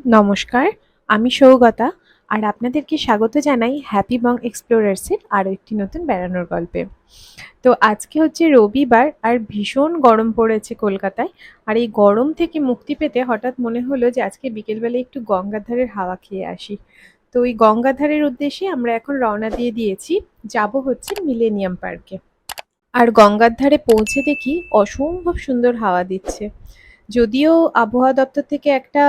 নমস্কার, আমি সৌগতা আর আপনাদেরকে স্বাগত জানাই হ্যাপি বং এক্সপ্লোরার্সের আরও একটি নতুন বেড়ানোর গল্পে। তো আজকে হচ্ছে রবিবার আর ভীষণ গরম পড়েছে কলকাতায়। আর এই গরম থেকে মুক্তি পেতে হঠাৎ মনে হলো যে আজকে বিকেলবেলা একটু গঙ্গার ধারের হাওয়া খেয়ে আসি। তো ওই গঙ্গার ধারের উদ্দেশ্যে আমরা এখন রওনা দিয়ে দিয়েছি। যাব হচ্ছে মিলেনিয়াম পার্কে। আর গঙ্গার ধারে পৌঁছে দেখি অসম্ভব সুন্দর হাওয়া দিচ্ছে। যদিও আবহাওয়া দপ্তর থেকে একটা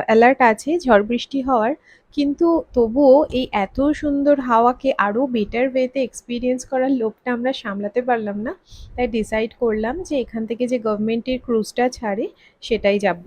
অ্যালার্ট আছে ঝড় বৃষ্টি হওয়ার, কিন্তু তবুও এই এত সুন্দর হাওয়াকে আরো বেটার ওয়েতে এক্সপিরিয়েন্স করার লোভটা আমরা সামলাতে পারলাম না। তাই ডিসাইড করলাম যে এখান থেকে যে গভর্নমেন্টের ক্রুজটা ছাড়ে সেটাই যাব।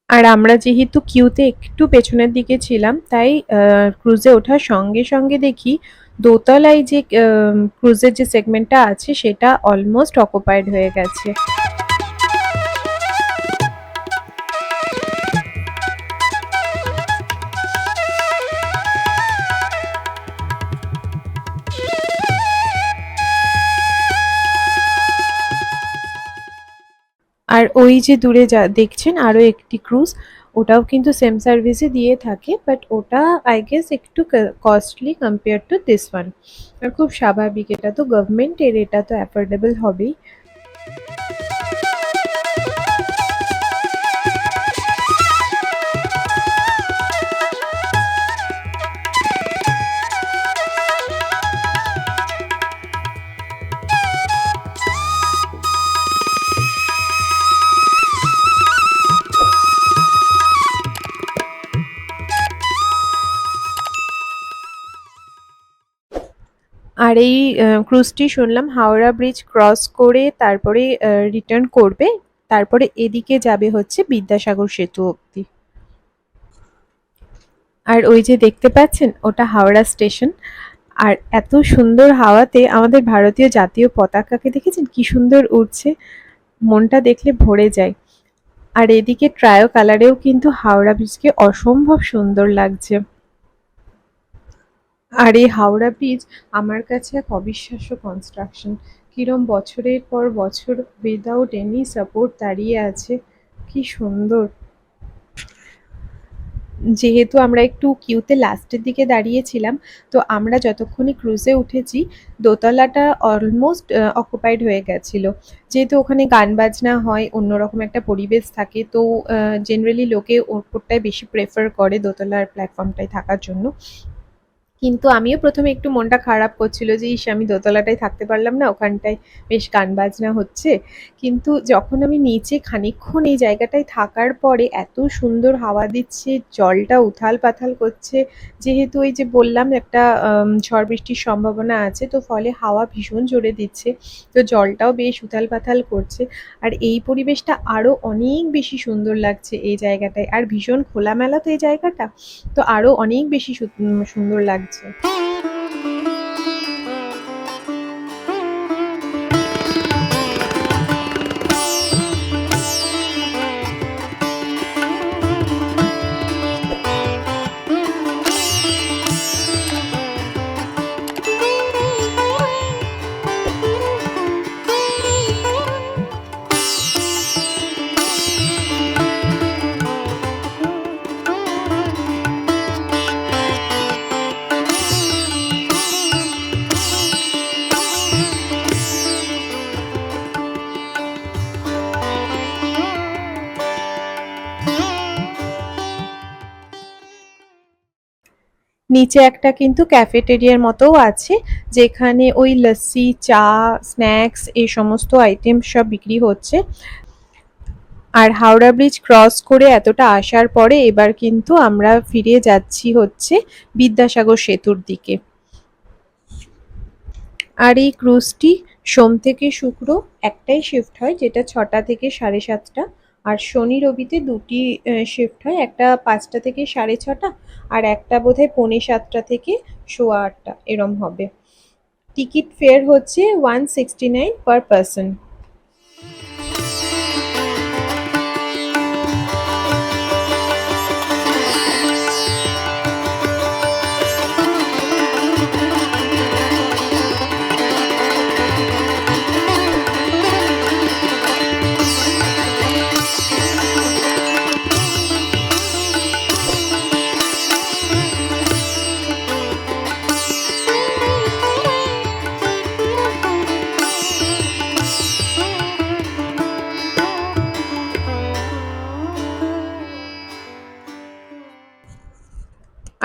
আর আমরা যেহেতু কিউতে একটু পেছনের দিকে ছিলাম, তাই ক্রুজে ওঠার সঙ্গে সঙ্গে দেখি দোতলায় যে ক্রুজের যে সেগমেন্টটা আছে সেটা অলমোস্ট অকুপাইড হয়ে গেছে। আর ওই যে দূরে যা দেখছেন আরো একটি ক্রুজ, ওটাও কিন্তু সেম সার্ভিসে দিয়ে থাকে, বাট ওটা আই গেস একটু costly compare to this one. আর খুব স্বাভাবিক, এটা তো গভর্নমেন্টের, এটা তো অ্যাফোর্ডেবল হবেই। আর এই ক্রুজটি শুনলাম হাওড়া ব্রিজ ক্রস করে তারপরে রিটার্ন করবে, তারপরে এদিকে যাবে হচ্ছে বিদ্যাসাগর সেতু অবধি। আর ওই যে দেখতে পাচ্ছেন ওটা হাওড়া স্টেশন। আর এত সুন্দর হাওয়াতে আমাদের ভারতীয় জাতীয় পতাকাকে দেখেছেন কি সুন্দর উড়ছে, মনটা দেখলে ভরে যায়। আর এদিকে ট্রায়ো কালারেও কিন্তু হাওড়া ব্রিজকে অসম্ভব সুন্দর লাগছে। আর এই হাওড়া ব্রিজ আমার কাছে এক অবিশ্বাস্য কনস্ট্রাকশন। কিরম বছরের পর বছর উইদাউট এনি সাপোর্ট দাঁড়িয়ে আছে, কি সুন্দর। যেহেতু আমরা একটু কিউতে লাস্টের দিকে দাঁড়িয়েছিলাম, তো আমরা যতক্ষণই ক্রুজে উঠেছি দোতলাটা অলমোস্ট অকুপাইড হয়ে গেছিল। যেহেতু ওখানে গান বাজনা হয়, অন্যরকম একটা পরিবেশ থাকে, তো জেনারেলি লোকে ওপরটায় বেশি প্রেফার করে দোতলার প্ল্যাটফর্মটায় থাকার জন্য। কিন্তু আমিও প্রথমে একটু মনটা খারাপ করছিল যে ইস আমি দোতলাটায় থাকতে পারলাম না, ওখানটায় বেশ গান বাজনা হচ্ছে। কিন্তু যখন আমি নিচে খানিকক্ষণ এই জায়গাটায় থাকার পরে এত সুন্দর হাওয়া দিচ্ছে, জলটা উথাল পাথাল করছে। যেহেতু ওই যে বললাম একটা ঝড় বৃষ্টির সম্ভাবনা আছে, তো ফলে হাওয়া ভীষণ জোরে দিচ্ছে, তো জলটাও বেশ উথাল পাথাল করছে। আর এই পরিবেশটা আরো অনেক বেশি সুন্দর লাগছে এই জায়গাটায়, আর ভীষণ খোলামেলা তো এই জায়গাটা, তো আরো অনেক বেশি সুন্দর লাগছে। নিচে একটা কিন্তু ক্যাফেটেরিয়ার মতোও আছে, যেখানে ওই লস্যি, চা, স্ন্যাক্স এই সমস্ত আইটেম সব বিক্রি হচ্ছে। আর হাওড়া ব্রিজ ক্রস করে এতটা আসার পরে এবার কিন্তু আমরা ফিরে যাচ্ছি হচ্ছে বিদ্যাসাগর সেতুর দিকে। আর এই ক্রুজটি সোম থেকে শুক্র একটাই শিফট হয়, যেটা 6টা থেকে 7:30, আর শনি রবিতে দুটি শিফট হয়, একটা 5টা থেকে 6:30 আর একটা বোধহয় 6:45 থেকে 8:15 এরম হবে। টিকিট ফেয়ার হচ্ছে 169 পার পারসন।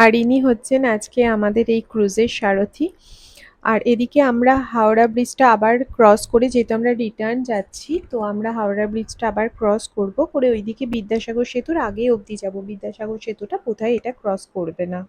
আর ইনি হচ্ছেন আজকে আমাদের এই ক্রুজের সারথি। আর এদিকে আমরা হাওড়া ব্রিজটা আবার ক্রস করে, যেহেতু আমরা রিটার্ন যাচ্ছি, তো আমরা হাওড়া ব্রিজটা আবার ক্রস করব, করে ওইদিকে বিদ্যাসাগর সেতুর আগে অবধি যাব। বিদ্যাসাগর সেতুটা কোথায় এটা ক্রস করবে না।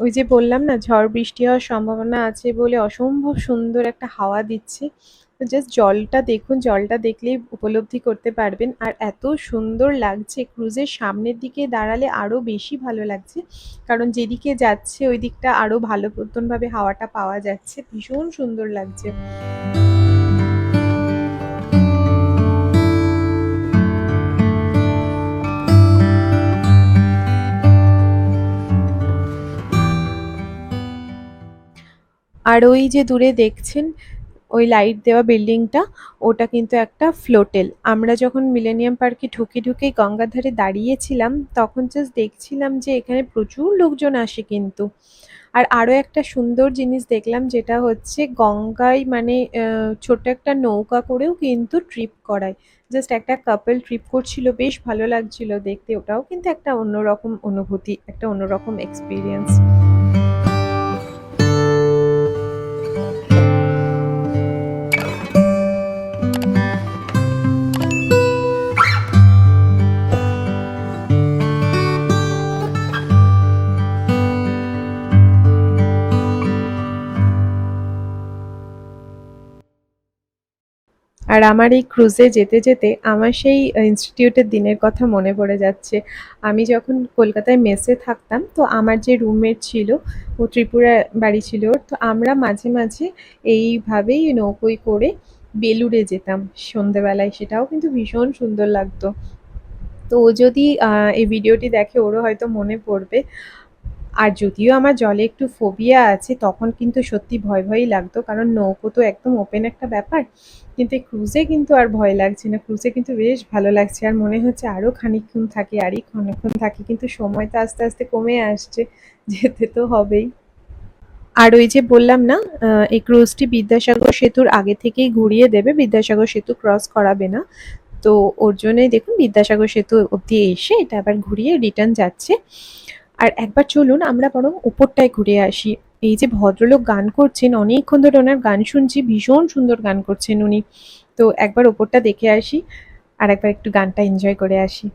ওই যে বললাম না, ঝড় বৃষ্টি হওয়ার সম্ভাবনা আছে বলে অসম্ভব সুন্দর একটা হাওয়া দিচ্ছে। তো জাস্ট জলটা দেখুন, জলটা দেখলেই উপলব্ধি করতে পারবেন। আর এত সুন্দর লাগছে, ক্রুজের সামনের দিকে দাঁড়ালে আরো বেশি ভালো লাগছে, কারণ যেদিকে যাচ্ছে ওই দিকটা আরো ভালো মতনভাবে হাওয়াটা পাওয়া যাচ্ছে, ভীষণ সুন্দর লাগছে। আর ওই যে দূরে দেখছেন ওই লাইট দেওয়া বিল্ডিংটা, ওটা কিন্তু একটা ফ্লোটেল। আমরা যখন মিলেনিয়াম পার্কে ঢুকেই গঙ্গার ধারে দাঁড়িয়েছিলাম, তখন জাস্ট দেখছিলাম যে এখানে প্রচুর লোকজন আসে কিন্তু। আর আরো একটা সুন্দর জিনিস দেখলাম, যেটা হচ্ছে গঙ্গায় মানে ছোট্ট একটা নৌকা করেও কিন্তু ট্রিপ করায়। জাস্ট একটা কাপল ট্রিপ করছিল, বেশ ভালো লাগছিল দেখতে। ওটাও কিন্তু একটা অন্যরকম অনুভূতি, একটা অন্যরকম এক্সপিরিয়েন্স। আর আমার এই ক্রুজে যেতে আমার সেই ইনস্টিটিউটের দিনের কথা মনে পড়ে যাচ্ছে। আমি যখন কলকাতায় মেসে থাকতাম, তো আমার যে রুমমেট ছিল, ও ত্রিপুরা বাড়ি ছিল ওর, তো আমরা মাঝে এইভাবেই নৌকোয় করে বেলুড়ে যেতাম সন্ধেবেলায়, সেটাও কিন্তু ভীষণ সুন্দর লাগতো। তো ও যদি এই ভিডিওটি দেখে, ওরও হয়তো মনে পড়বে। আর যদিও আমার জলে একটু ফোবিয়া আছে, তখন কিন্তু সত্যি ভয়ই লাগতো, কারণ নৌকো তো একদম ওপেন একটা ব্যাপার। কিন্তু এই ক্রুজে কিন্তু আর ভয় লাগছে না, ক্রুজে কিন্তু বেশ ভালো লাগছে। আর মনে হচ্ছে আরো খানিকক্ষণ থাকি, আরই খানিকক্ষণ থাকি, কিন্তু সময় তো আস্তে আস্তে কমে আসছে, যেতে তো হবেই। আর ওই যে বললাম না, এই ক্রুজটি বিদ্যাসাগর সেতুর আগে থেকেই ঘুরিয়ে দেবে, বিদ্যাসাগর সেতু ক্রস করাবে না। তো ওর জন্যই দেখুন বিদ্যাসাগর সেতু অব্দি এসে এটা আবার ঘুরিয়ে রিটার্ন যাচ্ছে। আর একবার চলুন আমরা বরং উপরটায় ঘুরে আসি। এই যে ভদ্রলোক গান করছেন, অনেকক্ষণ ধরে ওনার গান শুনছি, ভীষণ সুন্দর গান করছেন উনি। তো একবার ওপরটা দেখে আসি, আর একবার একটু গানটা এনজয় করে আসি।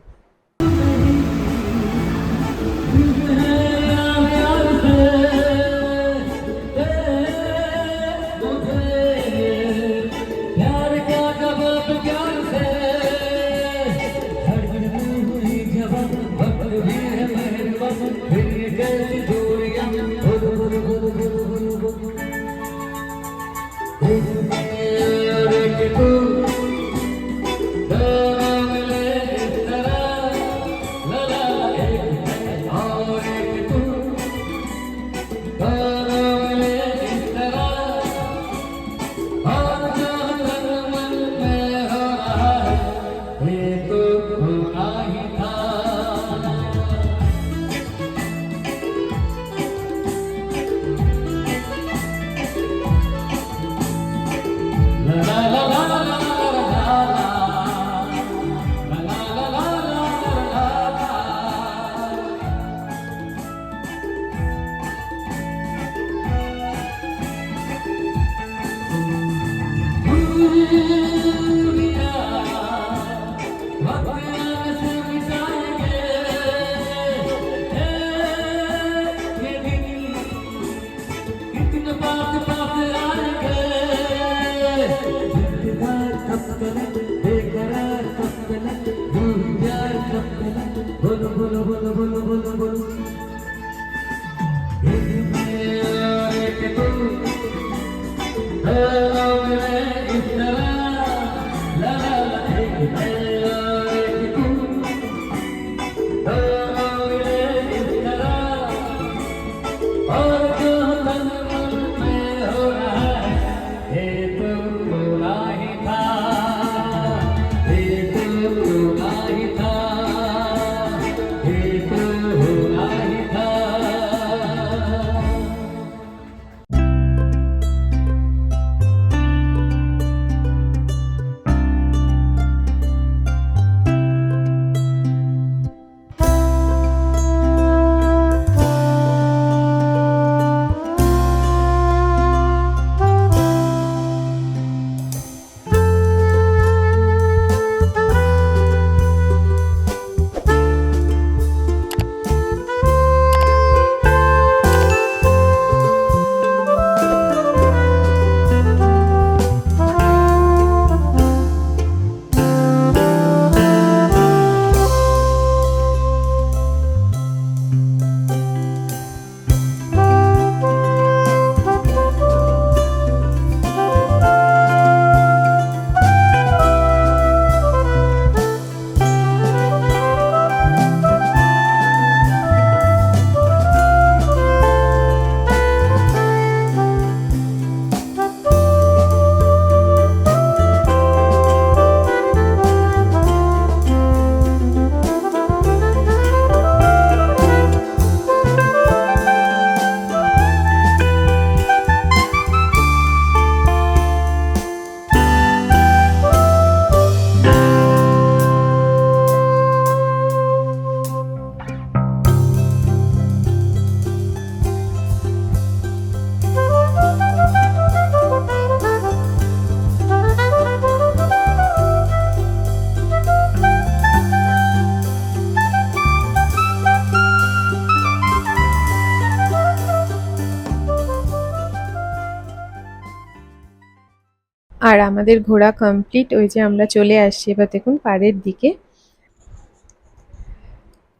আর আমাদের ঘোরা কমপ্লিট। ওই যে আমরা চলে আসছি এবার দেখুন পাড়ের দিকে।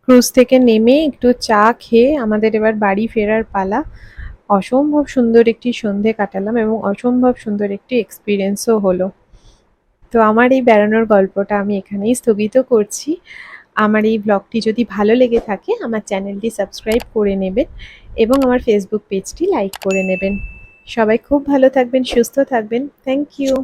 ক্রুজ থেকে নেমে একটু চা খেয়ে আমাদের এবার বাড়ি ফেরার পালা। অসম্ভব সুন্দর একটি সন্ধে কাটালাম এবং অসম্ভব সুন্দর একটি এক্সপিরিয়েন্সও হলো। তো আমার এই বেড়ানোর গল্পটা আমি এখানেই স্থগিত করছি। আমার এই ব্লগটি যদি ভালো লেগে থাকে আমার চ্যানেলটি সাবস্ক্রাইব করে নেবেন এবং আমার ফেসবুক পেজটি লাইক করে নেবেন। সবাই খুব ভালো থাকবেন, সুস্থ থাকবেন। Thank you.